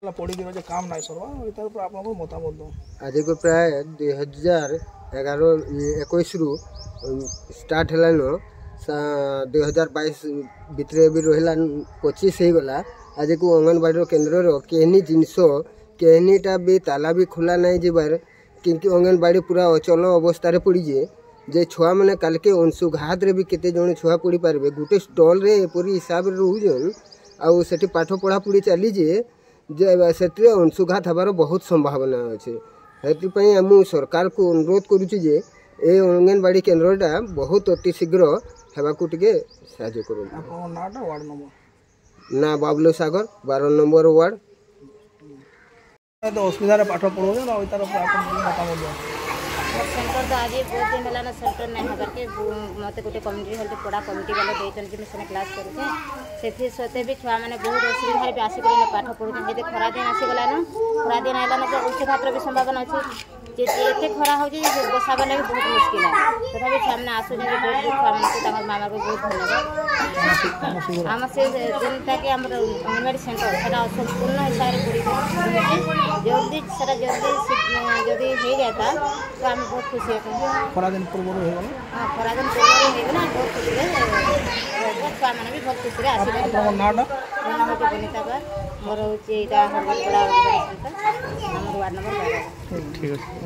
पड़ी काम ना सरवा आप मतामत दो आज को प्राय 2011-21 रु स्टार्ट है 2022 भितर भी रहा 25 हो गला। आज को अंगनवाड़ी केन्द्र कहनी जिनस कहनीटा भी ताला भी खोला नहीं जबार क्योंकि अंगनवाड़ी पूरा अचल अवस्था पड़ीजे जे छुआ मैंने काल के अंशुघात भी केते जन छुआ पड़ी पारे गोटे स्टल रे एपरी हिसाब से रोजन आउ सेठी पाठ पढ़ा पढ़ी चलीजे जे से अंशुघात हबार बहुत संभावना अच्छे। से मुझे सरकार को अनुरोध करुच्ची जे ए अंगनवाड़ी केन्द्रटा बहुत अति शीघ्र हेबाकू टिके साहाय्य करूँ। ना बाबलू सागर 12 नंबर वार्ड असुविधा पाठ पढ़ो सेंटर तो आज बहुत दिन है ना सेंटर नहीं हबार के मत गोटे कम्युनिटी हॉल पढ़ा कमिटी वाले देते क्लास करुचे से सते भी छुआ मैंने बहुत असुविधा भी आसिक पाठ पढ़ुचे ये खरा दिन आसीगला न खरा दिन आइला तो अंशुघातर भी संभावना अच्छे ये खरा हो बसा लगे बहुत मुश्किल है तथा छुआ आसुचे बहुत छुआ मान मामा को बहुत धन्यवाद। आम से जेनटा कि अंगनवाड़ी सेंटर से संपूर्ण हिसाब से जल्दी से जल्दी हो जाता तो आम बहुत खुशी होता खरादिन पूर्व हाँ खरादिन पूर्व होगा बहुत खुशी छुआ मैंने भी बहुत खुशी आसो बनीता बार मोर हूँ यहाँ वार्ड नंबर 12।